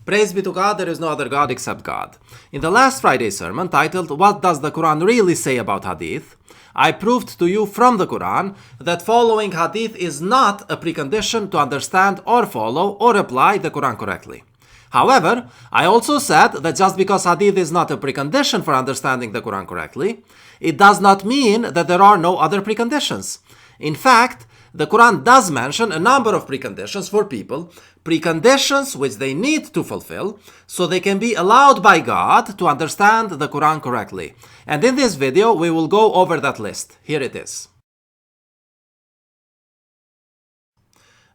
Praise be to God, there is no other God except God. In the last Friday's sermon, titled, What Does the Quran Really Say About Hadith?, I proved to you from the Quran that following Hadith is not a precondition to understand or follow or apply the Quran correctly. However, I also said that just because Hadith is not a precondition for understanding the Quran correctly, it does not mean that there are no other preconditions. In fact, the Quran does mention a number of preconditions for people, preconditions which they need to fulfill so they can be allowed by God to understand the Quran correctly. And in this video, we will go over that list. Here it is.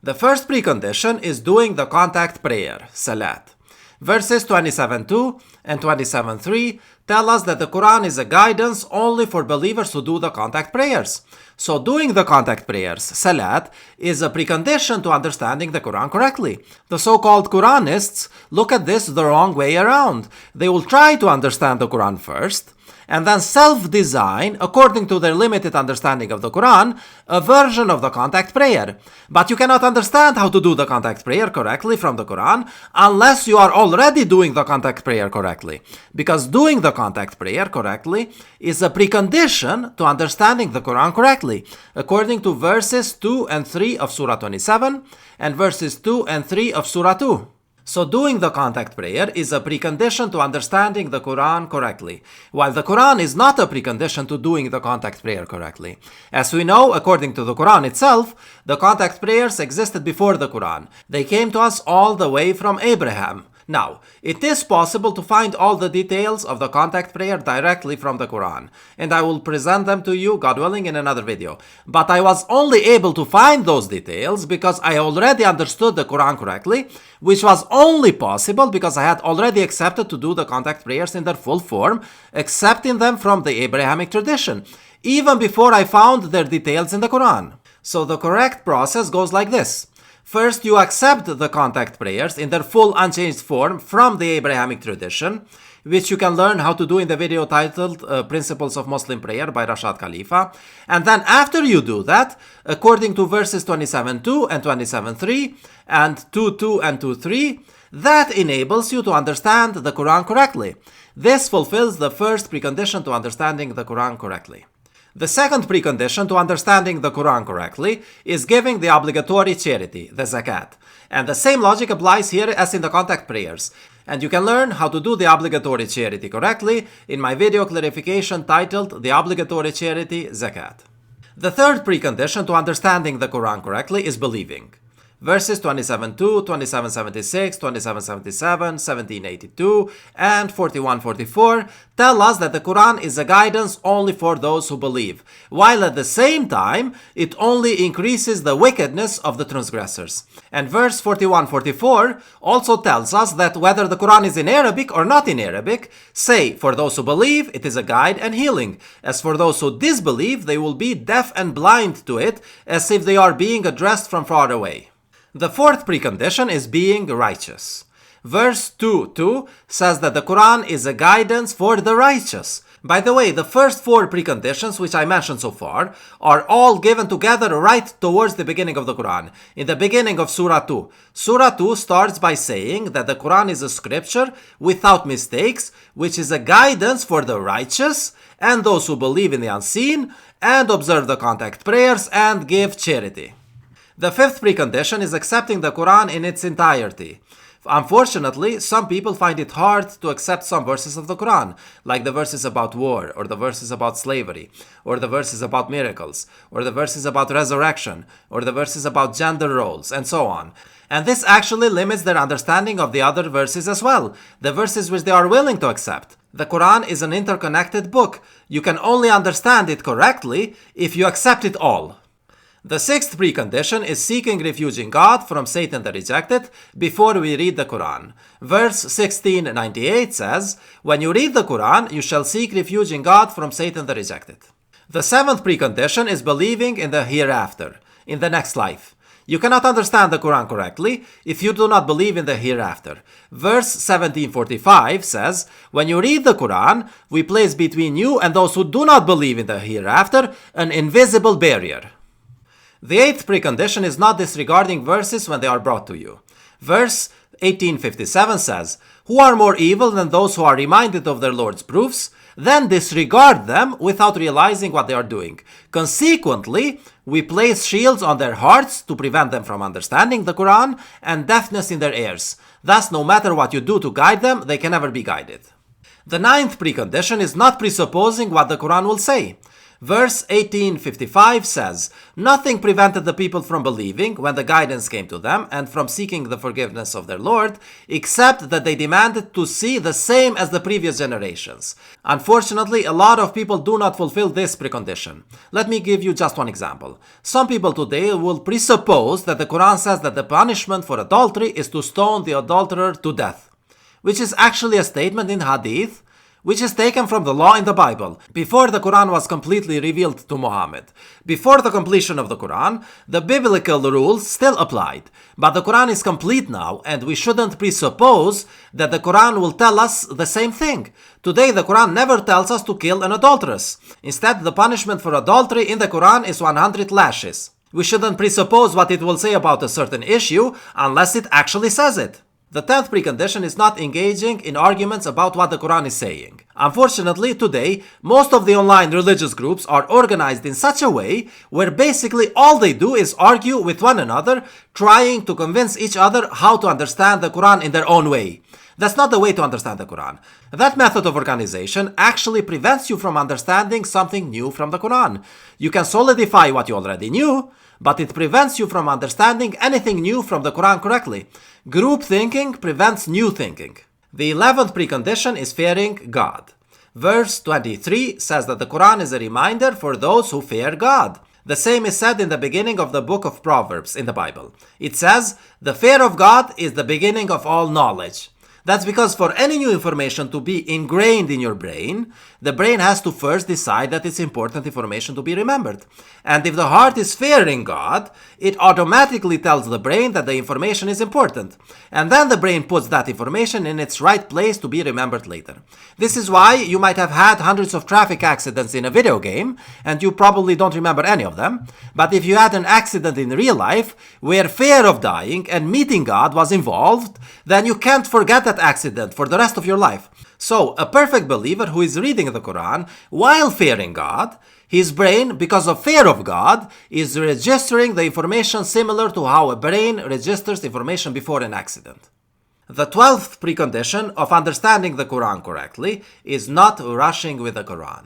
The first precondition is doing the contact prayer, Salat. Verses 27.2 and 27.3 tell us that the Quran is a guidance only for believers who do the contact prayers. So doing the contact prayers, Salat, is a precondition to understanding the Quran correctly. The so-called Quranists look at this the wrong way around. They will try to understand the Quran first, and then self-design, according to their limited understanding of the Quran, a version of the contact prayer. But you cannot understand how to do the contact prayer correctly from the Quran unless you are already doing the contact prayer correctly. Because doing the contact prayer correctly is a precondition to understanding the Quran correctly, according to verses 2 and 3 of Surah 27 and verses 2 and 3 of Surah 2. So doing the contact prayer is a precondition to understanding the Quran correctly, while the Quran is not a precondition to doing the contact prayer correctly. As we know, according to the Quran itself, the contact prayers existed before the Quran. They came to us all the way from Abraham. Now, it is possible to find all the details of the contact prayer directly from the Quran, and I will present them to you, God willing, in another video. But I was only able to find those details because I already understood the Quran correctly, which was only possible because I had already accepted to do the contact prayers in their full form, accepting them from the Abrahamic tradition, even before I found their details in the Quran. So the correct process goes like this. First, you accept the contact prayers in their full unchanged form from the Abrahamic tradition, which you can learn how to do in the video titled Principles of Muslim Prayer by Rashad Khalifa. And then after you do that, according to verses 27.2 and 27.3 and 2.2 and 2.3, that enables you to understand the Quran correctly. This fulfills the first precondition to understanding the Quran correctly. The second precondition to understanding the Quran correctly is giving the obligatory charity, the zakat. And the same logic applies here as in the contact prayers. And you can learn how to do the obligatory charity correctly in my video clarification titled The Obligatory Charity, Zakat. The third precondition to understanding the Quran correctly is believing. Verses 27.2, 27.76, 27.77, 17.82, and 41.44 tell us that the Quran is a guidance only for those who believe, while at the same time, it only increases the wickedness of the transgressors. And verse 41.44 also tells us that whether the Quran is in Arabic or not in Arabic, say, for those who believe, it is a guide and healing. As for those who disbelieve, they will be deaf and blind to it, as if they are being addressed from far away. The fourth precondition is being righteous. Verse 2.2 says that the Quran is a guidance for the righteous. By the way, the first four preconditions which I mentioned so far are all given together right towards the beginning of the Quran, in the beginning of Surah 2. Surah 2 starts by saying that the Quran is a scripture without mistakes, which is a guidance for the righteous and those who believe in the unseen and observe the contact prayers and give charity. The fifth precondition is accepting the Quran in its entirety. Unfortunately, some people find it hard to accept some verses of the Quran, like the verses about war, or the verses about slavery, or the verses about miracles, or the verses about resurrection, or the verses about gender roles, and so on. And this actually limits their understanding of the other verses as well, the verses which they are willing to accept. The Quran is an interconnected book. You can only understand it correctly if you accept it all. The sixth precondition is seeking refuge in God from Satan the rejected before we read the Quran. Verse 1698 says, when you read the Quran, you shall seek refuge in God from Satan the rejected. The seventh precondition is believing in the hereafter, in the next life. You cannot understand the Quran correctly if you do not believe in the hereafter. Verse 1745 says, when you read the Quran, we place between you and those who do not believe in the hereafter an invisible barrier. The eighth precondition is not disregarding verses when they are brought to you. Verse 18:57 says, "Who are more evil than those who are reminded of their Lord's proofs, then disregard them without realizing what they are doing. Consequently, we place shields on their hearts to prevent them from understanding the Quran and deafness in their ears. Thus, no matter what you do to guide them, they can never be guided." The ninth precondition is not presupposing what the Quran will say. Verse 18:55 says, "Nothing prevented the people from believing when the guidance came to them and from seeking the forgiveness of their Lord, except that they demanded to see the same as the previous generations." Unfortunately, a lot of people do not fulfill this precondition. Let me give you just one example. Some people today will presuppose that the Quran says that the punishment for adultery is to stone the adulterer to death, which is actually a statement in Hadith, which is taken from the law in the Bible, before the Quran was completely revealed to Muhammad. Before the completion of the Quran, the biblical rules still applied. But the Quran is complete now, and we shouldn't presuppose that the Quran will tell us the same thing. Today, the Quran never tells us to kill an adulteress. Instead, the punishment for adultery in the Quran is 100 lashes. We shouldn't presuppose what it will say about a certain issue unless it actually says it. The 10th precondition is not engaging in arguments about what the Quran is saying. Unfortunately, today, most of the online religious groups are organized in such a way where basically all they do is argue with one another, trying to convince each other how to understand the Quran in their own way. That's not the way to understand the Quran. That method of organization actually prevents you from understanding something new from the Quran. You can solidify what you already knew, but it prevents you from understanding anything new from the Quran correctly. Group thinking prevents new thinking. The 11th precondition is fearing God. Verse 23 says that the Quran is a reminder for those who fear God. The same is said in the beginning of the book of Proverbs in the Bible. It says, "The fear of God is the beginning of all knowledge." That's because for any new information to be ingrained in your brain, the brain has to first decide that it's important information to be remembered. And if the heart is fearing God, it automatically tells the brain that the information is important. And then the brain puts that information in its right place to be remembered later. This is why you might have had hundreds of traffic accidents in a video game, and you probably don't remember any of them. But if you had an accident in real life, where fear of dying and meeting God was involved, then you can't forget that accident for the rest of your life. So, a perfect believer who is reading the Quran while fearing God, his brain, because of fear of God, is registering the information similar to how a brain registers information before an accident. The 12th precondition of understanding the Quran correctly is not rushing with the Quran.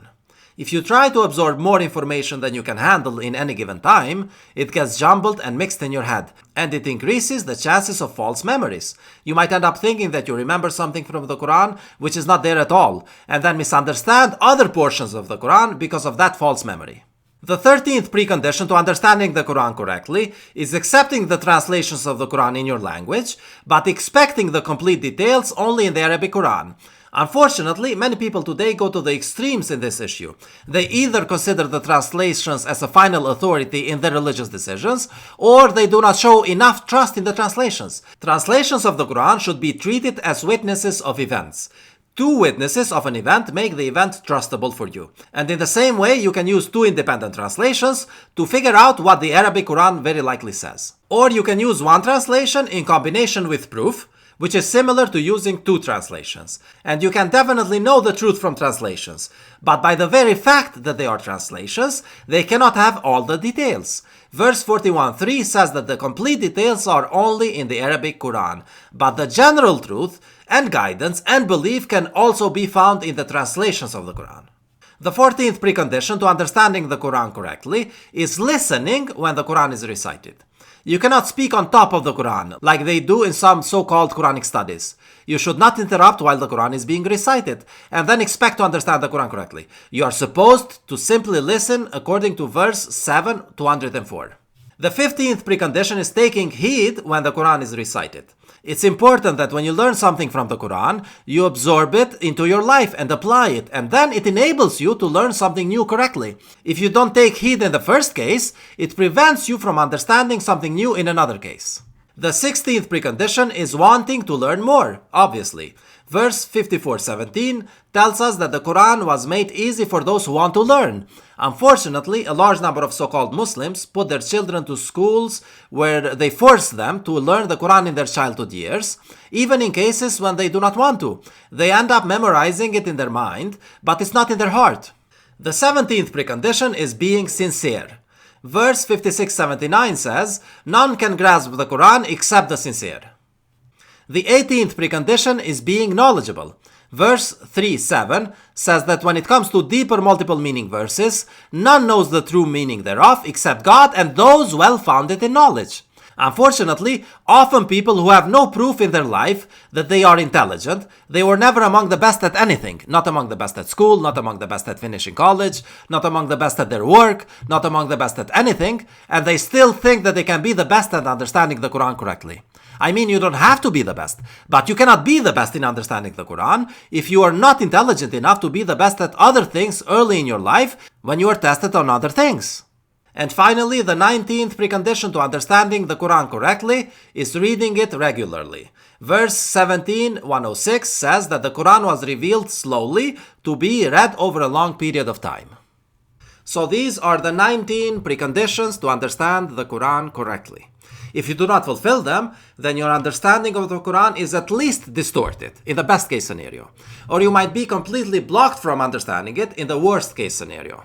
If you try to absorb more information than you can handle in any given time, it gets jumbled and mixed in your head, and it increases the chances of false memories. You might end up thinking that you remember something from the Quran which is not there at all, and then misunderstand other portions of the Quran because of that false memory. The 13th precondition to understanding the Quran correctly is accepting the translations of the Quran in your language, but expecting the complete details only in the Arabic Quran. Unfortunately, many people today go to the extremes in this issue. They either consider the translations as a final authority in their religious decisions, or they do not show enough trust in the translations. Translations of the Quran should be treated as witnesses of events. Two witnesses of an event make the event trustable for you. And in the same way, you can use two independent translations to figure out what the Arabic Quran very likely says. Or you can use one translation in combination with proof, which is similar to using two translations. And you can definitely know the truth from translations. But by the very fact that they are translations, they cannot have all the details. Verse 41:3 says that the complete details are only in the Arabic Quran, but the general truth and guidance and belief can also be found in the translations of the Quran. The 14th precondition to understanding the Quran correctly is listening when the Quran is recited. You cannot speak on top of the Quran, like they do in some so-called Quranic studies. You should not interrupt while the Quran is being recited, and then expect to understand the Quran correctly. You are supposed to simply listen according to verse 7:204. The 15th precondition is taking heed when the Quran is recited. It's important that when you learn something from the Quran, you absorb it into your life and apply it, and then it enables you to learn something new correctly. If you don't take heed in the first case, it prevents you from understanding something new in another case. The 16th precondition is wanting to learn more, obviously. Verse 54:17 tells us that the Quran was made easy for those who want to learn. Unfortunately, a large number of so-called Muslims put their children to schools where they force them to learn the Quran in their childhood years, even in cases when they do not want to. They end up memorizing it in their mind, but it's not in their heart. The 17th precondition is being sincere. Verse 56:79 says, "None can grasp the Quran except the sincere." The 18th precondition is being knowledgeable. Verse 3:7 says that when it comes to deeper multiple meaning verses, none knows the true meaning thereof except God and those well founded in knowledge. Unfortunately, often people who have no proof in their life that they are intelligent, they were never among the best at anything, not among the best at school, not among the best at finishing college, not among the best at their work, not among the best at anything, and they still think that they can be the best at understanding the Quran correctly. I mean, you don't have to be the best, but you cannot be the best in understanding the Quran if you are not intelligent enough to be the best at other things early in your life when you are tested on other things. And finally, the 19th precondition to understanding the Quran correctly is reading it regularly. Verse 17:106 says that the Quran was revealed slowly to be read over a long period of time. So these are the 19 preconditions to understand the Quran correctly. If you do not fulfill them, then your understanding of the Quran is at least distorted, in the best case scenario. Or you might be completely blocked from understanding it in the worst case scenario.